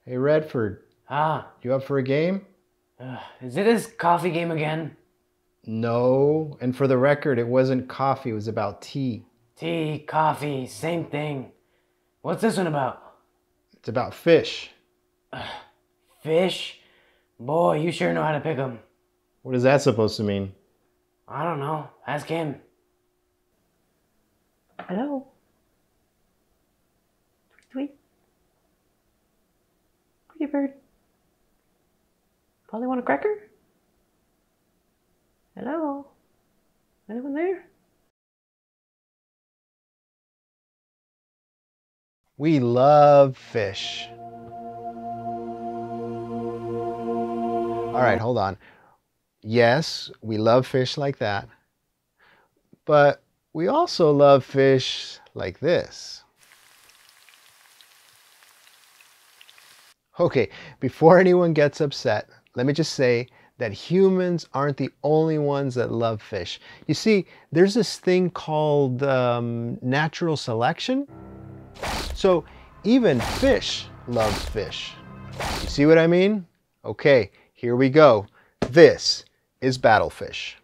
Hey Redford, Ah, you up for a game? is it his coffee game again? No, and for the record, it wasn't coffee, it was about tea. Tea, coffee, same thing. What's this one about? It's about fish. Fish? Boy, you sure know how to pick 'em. What is that supposed to mean? I don't know. Ask him. Hello? Tweet, tweet. Pretty bird. Probably want a cracker? Hello? Anyone there? We love fish. All right, hold on. Yes, we love fish like that, but we also love fish like this. Okay, before anyone gets upset, let me just say that humans aren't the only ones that love fish. You see, there's this thing called natural selection. So even fish love fish. You see what I mean? Okay, here we go. This is Battlefish.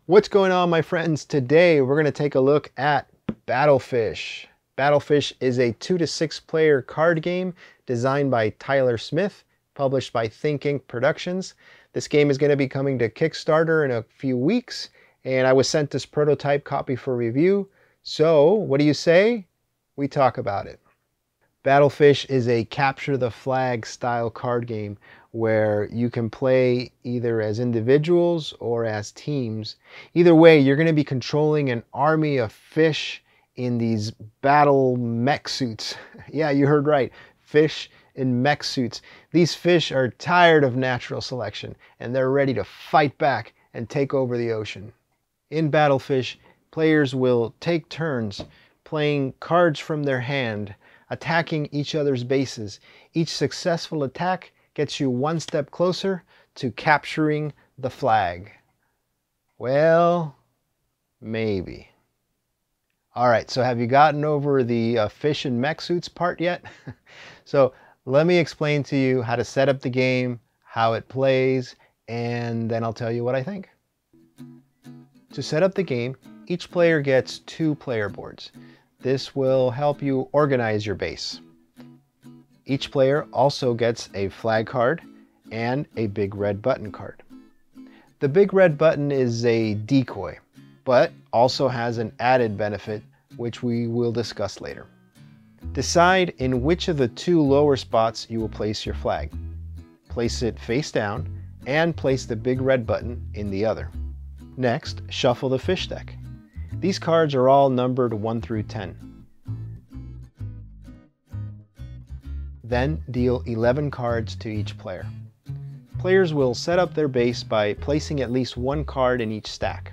What's going on, my friends? Today we're going to take a look at Battlefish. Battlefish is a 2 to 6 player card game designed by Tyler Smith, published by Think Inc. Productions. This game is going to be coming to Kickstarter in a few weeks, and I was sent this prototype copy for review. So what do you say? We talk about it. Battlefish is a capture the flag style card game where you can play either as individuals or as teams. Either way, you're going to be controlling an army of fish in these battle mech suits. Yeah, you heard right. Fish in mech suits. These fish are tired of natural selection and they're ready to fight back and take over the ocean. In Battlefish, players will take turns playing cards from their hand, attacking each other's bases. Each successful attack gets you one step closer to capturing the flag. Well, maybe. All right, so have you gotten over the fish and mech suits part yet? So let me explain to you how to set up the game, how it plays, and then I'll tell you what I think. To set up the game, each player gets 2 player boards. This will help you organize your base. Each player also gets a flag card and a big red button card. The big red button is a decoy, but also has an added benefit, which we will discuss later. Decide in which of the 2 lower spots you will place your flag. Place it face down and place the big red button in the other. Next, shuffle the fish deck. These cards are all numbered 1 through 10. Then deal 11 cards to each player. Players will set up their base by placing at least 1 card in each stack.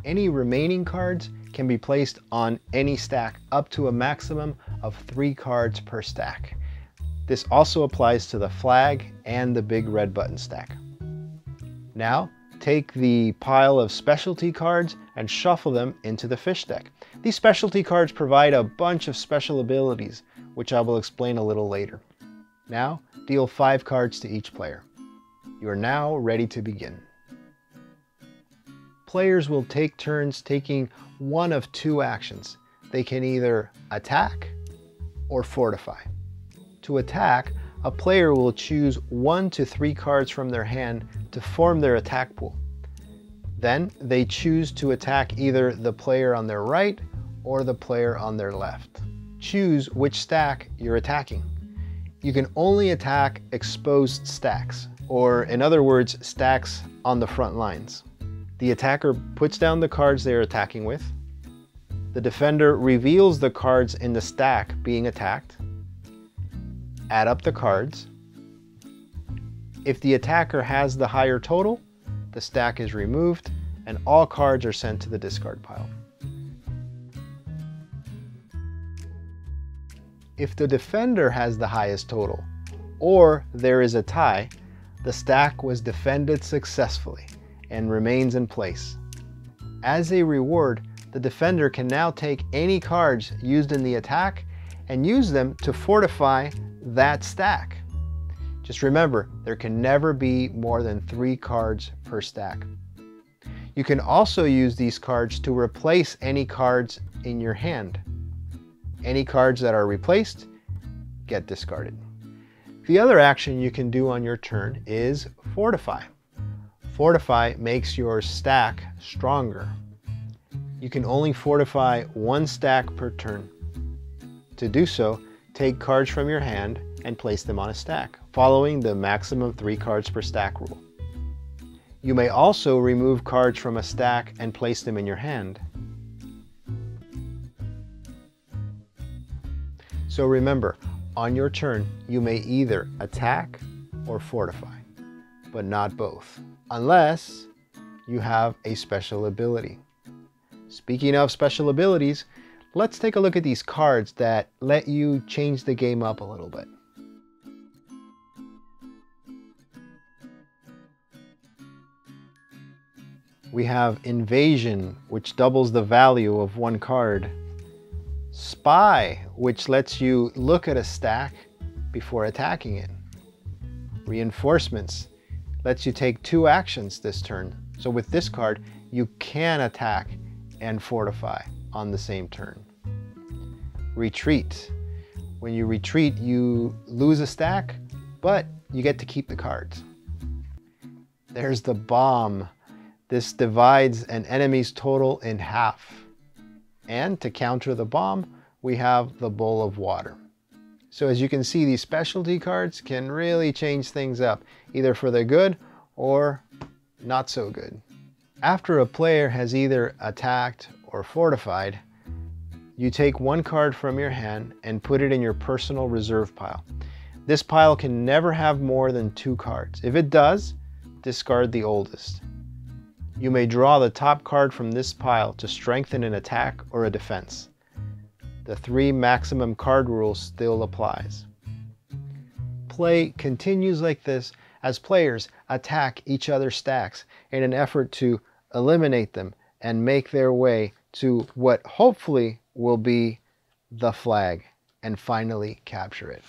Any remaining cards can be placed on any stack up to a maximum of 3 cards per stack. This also applies to the flag and the big red button stack. Now, take the pile of specialty cards and shuffle them into the fish deck. These specialty cards provide a bunch of special abilities, which I will explain a little later. Now, deal 5 cards to each player. You are now ready to begin. Players will take turns taking one of 2 actions. They can either attack or fortify. To attack, a player will choose 1 to 3 cards from their hand to form their attack pool. Then they choose to attack either the player on their right or the player on their left. Choose which stack you're attacking. You can only attack exposed stacks, or in other words, stacks on the front lines. The attacker puts down the cards they are attacking with. The defender reveals the cards in the stack being attacked. Add up the cards. If the attacker has the higher total, the stack is removed and all cards are sent to the discard pile. If the defender has the highest total, or there is a tie, the stack was defended successfully and remains in place. As a reward, the defender can now take any cards used in the attack and use them to fortify that stack. Just remember, there can never be more than 3 cards per stack. You can also use these cards to replace any cards in your hand. Any cards that are replaced get discarded. The other action you can do on your turn is fortify. Fortify makes your stack stronger. You can only fortify 1 stack per turn. To do so, take cards from your hand and place them on a stack, following the maximum 3 cards per stack rule. You may also remove cards from a stack and place them in your hand. So remember, on your turn, you may either attack or fortify, but not both, unless you have a special ability. Speaking of special abilities, let's take a look at these cards that let you change the game up a little bit. We have Invasion, which doubles the value of 1 card. Spy, which lets you look at a stack before attacking it. Reinforcements lets you take 2 actions this turn. So with this card, you can attack and fortify on the same turn. Retreat. When you retreat, you lose a stack, but you get to keep the cards. There's the Bomb. This divides an enemy's total in half. And to counter the bomb, we have the Bowl of Water. So as you can see, these specialty cards can really change things up, either for the good or not so good. After a player has either attacked or fortified, you take 1 card from your hand and put it in your personal reserve pile. This pile can never have more than 2 cards. If it does, discard the oldest. You may draw the top card from this pile to strengthen an attack or a defense. The 3 maximum card rule still applies. Play continues like this as players attack each other's stacks in an effort to eliminate them and make their way to what hopefully will be the flag and finally capture it.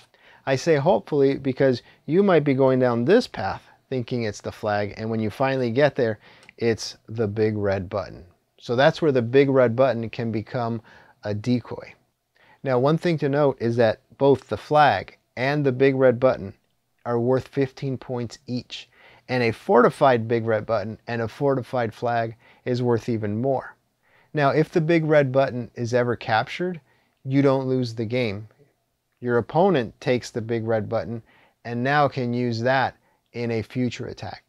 I say hopefully because you might be going down this path thinking it's the flag, and when you finally get there, it's the big red button. So that's where the big red button can become a decoy. Now, one thing to note is that both the flag and the big red button are worth 15 points each, and a fortified big red button and a fortified flag is worth even more. Now, if the big red button is ever captured, you don't lose the game. Your opponent takes the big red button and now can use that in a future attack.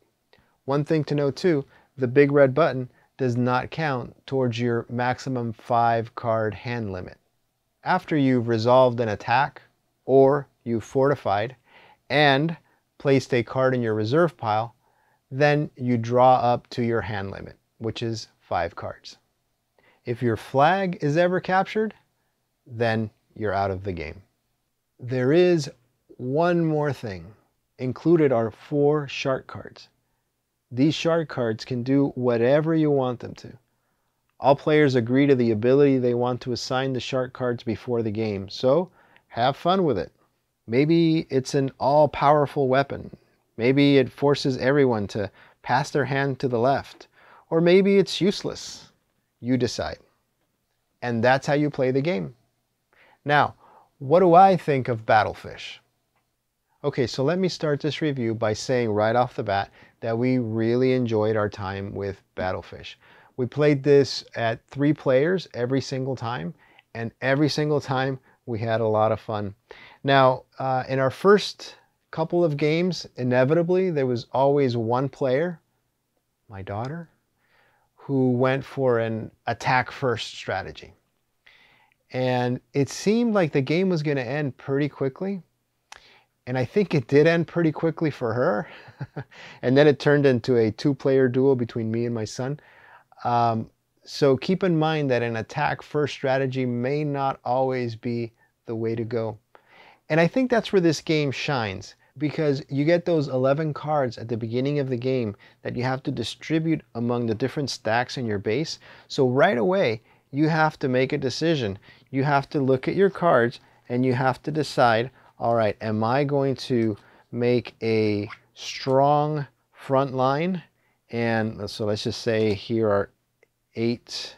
One thing to note too, the big red button does not count towards your maximum 5 card hand limit. After you've resolved an attack, or you've fortified, and placed a card in your reserve pile, then you draw up to your hand limit, which is 5 cards. If your flag is ever captured, then you're out of the game. There is one more thing. Included are 4 shark cards. These shark cards can do whatever you want them to. All players agree to the ability they want to assign the shark cards before the game, so have fun with it. Maybe it's an all-powerful weapon. Maybe it forces everyone to pass their hand to the left. Or maybe it's useless. You decide. And that's how you play the game. Now, what do I think of Battlefish? Okay, so let me start this review by saying right off the bat that we really enjoyed our time with Battlefish. We played this at 3 players every single time, and every single time we had a lot of fun. Now, in our first couple of games, inevitably, there was always one player, my daughter, who went for an attack first strategy. And it seemed like the game was going to end pretty quickly. And I think it did end pretty quickly for her. And then it turned into a 2-player duel between me and my son. So keep in mind that an attack first strategy may not always be the way to go. And I think that's where this game shines, because you get those 11 cards at the beginning of the game that you have to distribute among the different stacks in your base. So right away, you have to make a decision. You have to look at your cards and you have to decide, all right, am I going to make a strong front line? And so let's just say here are 8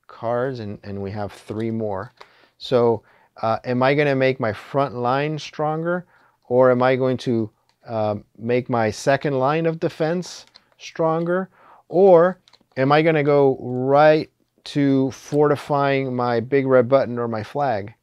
cards and we have 3 more. So am I going to make my front line stronger, or am I going to make my second line of defense stronger, or am I going to go right to fortifying my big red button or my flag?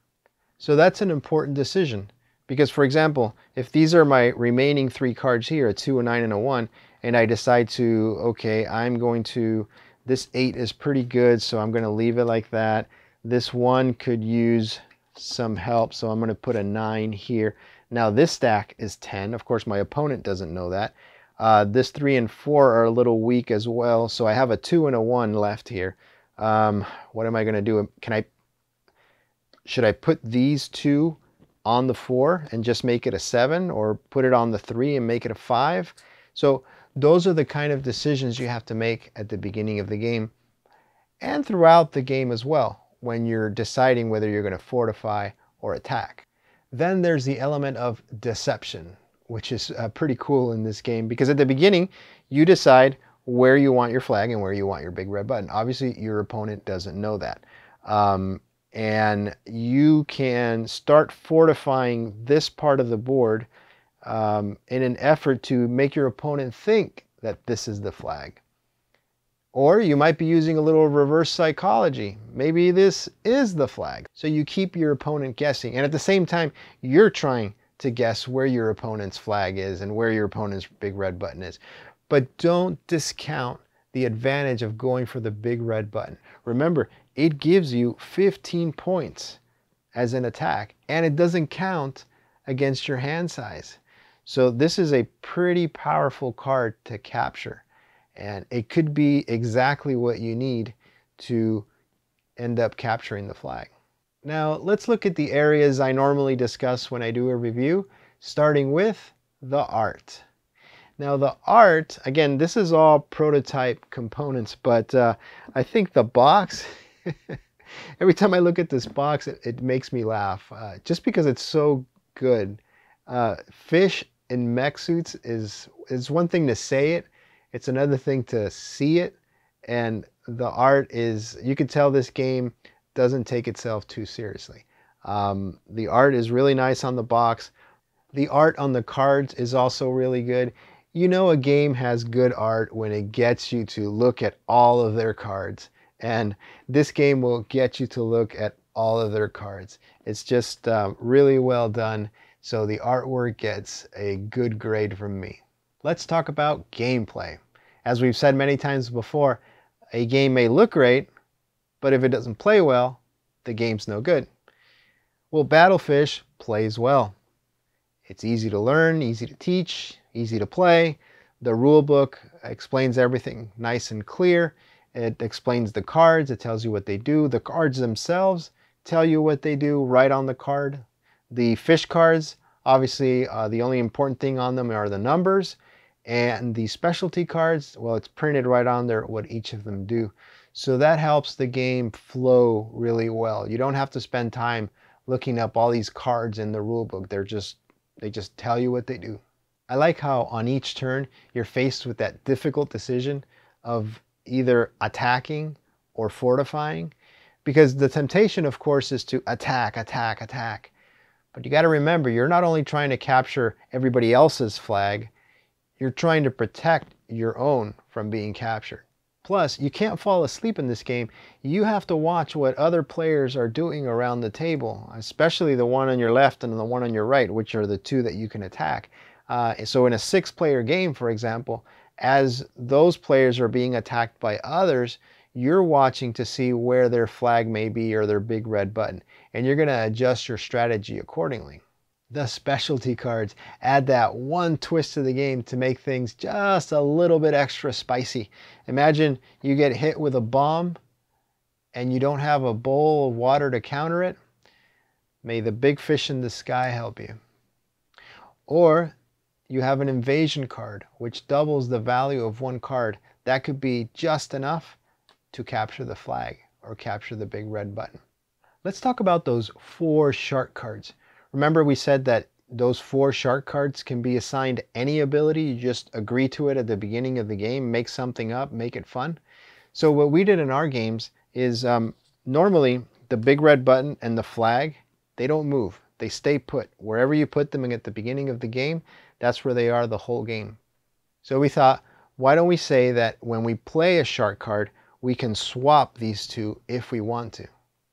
So that's an important decision, because for example, if these are my remaining 3 cards here, a 2, a 9, and a 1, and I decide to, okay, I'm going to, this 8 is pretty good, so I'm going to leave it like that. This 1 could use some help, so I'm going to put a 9 here. Now this stack is 10. Of course, my opponent doesn't know that. This 3 and 4 are a little weak as well, so I have a 2 and a 1 left here. What am I going to do? Should I put these 2 on the 4 and just make it a 7, or put it on the 3 and make it a 5? So those are the kind of decisions you have to make at the beginning of the game and throughout the game as well, when you're deciding whether you're going to fortify or attack. Then there's the element of deception, which is pretty cool in this game, because at the beginning you decide where you want your flag and where you want your big red button. Obviously your opponent doesn't know that. And you can start fortifying this part of the board in an effort to make your opponent think that this is the flag. Or you might be using a little reverse psychology. Maybe this is the flag. So you keep your opponent guessing. And at the same time, you're trying to guess where your opponent's flag is and where your opponent's big red button is. But don't discount the advantage of going for the big red button. Remember, it gives you 15 points as an attack, and it doesn't count against your hand size. So this is a pretty powerful card to capture. And it could be exactly what you need to end up capturing the flag. Now let's look at the areas I normally discuss when I do a review, starting with the art. Now the art, again, this is all prototype components, but I think the box, every time I look at this box, it makes me laugh, just because it's so good. Fish in mech suits is one thing to say it. It's another thing to see it, and the art is, you can tell this game doesn't take itself too seriously. The art is really nice on the box. The art on the cards is also really good. You know a game has good art when it gets you to look at all of their cards, and this game will get you to look at all of their cards. It's just really well done, so the artwork gets a good grade from me. Let's talk about gameplay. As we've said many times before, a game may look great, but if it doesn't play well, the game's no good. Well, Battlefish plays well. It's easy to learn, easy to teach, easy to play. The rule book explains everything nice and clear. It explains the cards, it tells you what they do. The cards themselves tell you what they do right on the card. The fish cards, obviously, the only important thing on them are the numbers. And the specialty cards, well, it's printed right on there what each of them do. So that helps the game flow really well. You don't have to spend time looking up all these cards in the rule book. They just tell you what they do. I like how on each turn you're faced with that difficult decision of either attacking or fortifying, because the temptation, of course, is to attack, attack, attack. But you got to remember, you're not only trying to capture everybody else's flag, you're trying to protect your own from being captured. Plus, you can't fall asleep in this game. You have to watch what other players are doing around the table, especially the one on your left and the one on your right, which are the two that you can attack. So in a 6-player game, for example, as those players are being attacked by others, you're watching to see where their flag may be or their big red button, and you're going to adjust your strategy accordingly. The specialty cards add that one twist to the game to make things just a little bit extra spicy. Imagine you get hit with a bomb and you don't have a bowl of water to counter it. May the big fish in the sky help you. Or you have an invasion card, which doubles the value of one card. That could be just enough to capture the flag or capture the big red button. Let's talk about those 4 shark cards. Remember we said that those 4 shark cards can be assigned any ability. You just agree to it at the beginning of the game, make something up, make it fun. So what we did in our games is normally the big red button and the flag, they don't move. They stay put. Wherever you put them at the beginning of the game, that's where they are the whole game. So we thought, why don't we say that when we play a shark card, we can swap these two if we want to.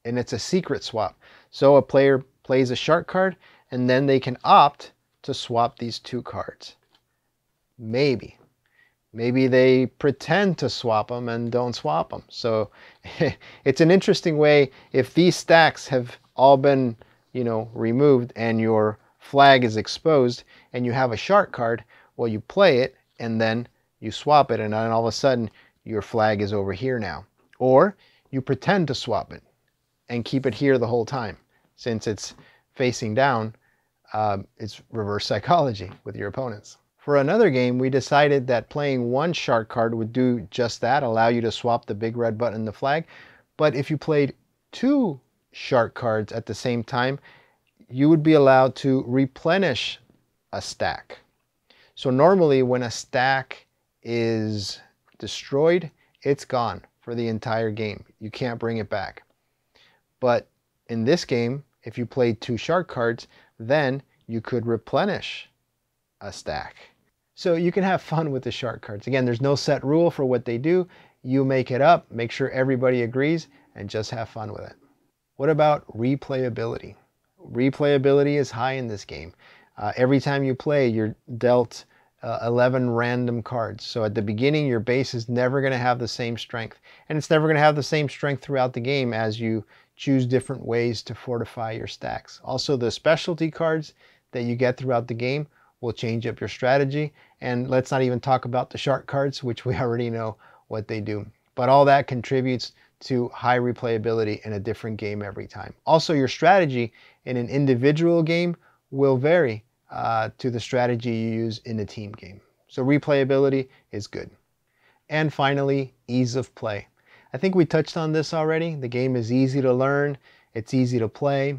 And it's a secret swap. So a player plays a shark card and then they can opt to swap these 2 cards. Maybe they pretend to swap them and don't swap them. So it's an interesting way. If these stacks have all been, removed and your flag is exposed and you have a shark card, well, you play it and then you swap it and then all of a sudden your flag is over here now. Or you pretend to swap it and keep it here the whole time. Since it's facing down, it's reverse psychology with your opponents. For another game, we decided that playing 1 shark card would do just that, allow you to swap the big red button and the flag. But if you played 2 shark cards at the same time, you would be allowed to replenish a stack. So normally when a stack is destroyed, it's gone for the entire game. You can't bring it back. But in this game, if you played 2 shark cards, then you could replenish a stack. So you can have fun with the shark cards. Again, there's no set rule for what they do. You make it up, make sure everybody agrees, and just have fun with it. What about replayability? Replayability is high in this game. Every time you play, you're dealt 11 random cards. So at the beginning, your base is never going to have the same strength. And it's never going to have the same strength throughout the game as you choose different ways to fortify your stacks. Also, the specialty cards that you get throughout the game will change up your strategy. And let's not even talk about the shark cards, which we already know what they do. But all that contributes to high replayability in a different game every time. Also, your strategy in an individual game will vary to the strategy you use in a team game. So replayability is good. And finally, ease of play. I think we touched on this already. The game is easy to learn. It's easy to play.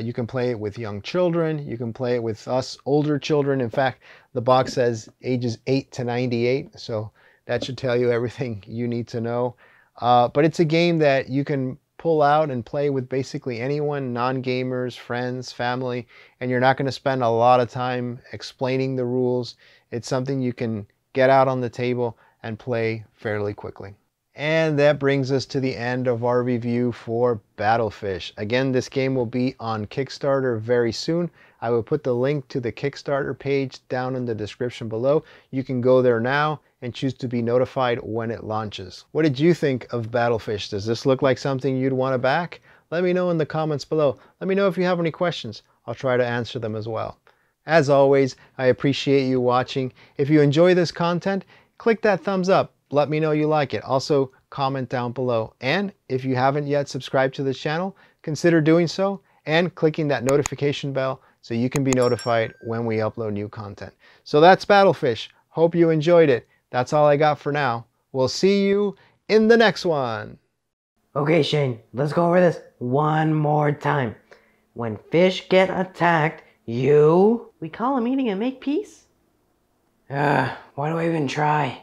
You can play it with young children. You can play it with us older children. In fact, the box says ages 8 to 98. So that should tell you everything you need to know. But it's a game that you can pull out and play with basically anyone, non-gamers, friends, family, and you're not going to spend a lot of time explaining the rules. It's something you can get out on the table and play fairly quickly. And that brings us to the end of our review for Battlefish. Again, this game will be on Kickstarter very soon. I will put the link to the Kickstarter page down in the description below. You can go there now and choose to be notified when it launches. What did you think of Battlefish? Does this look like something you'd want to back? Let me know in the comments below. Let me know if you have any questions. I'll try to answer them as well. As always, I appreciate you watching. If you enjoy this content, click that thumbs up. Let me know you like it. Also, comment down below. And if you haven't yet subscribed to this channel, consider doing so and clicking that notification bell so you can be notified when we upload new content. So that's Battlefish. Hope you enjoyed it. That's all I got for now. We'll see you in the next one. Okay, Shane, let's go over this one more time. When fish get attacked, we call a meeting and make peace? Why do I even try?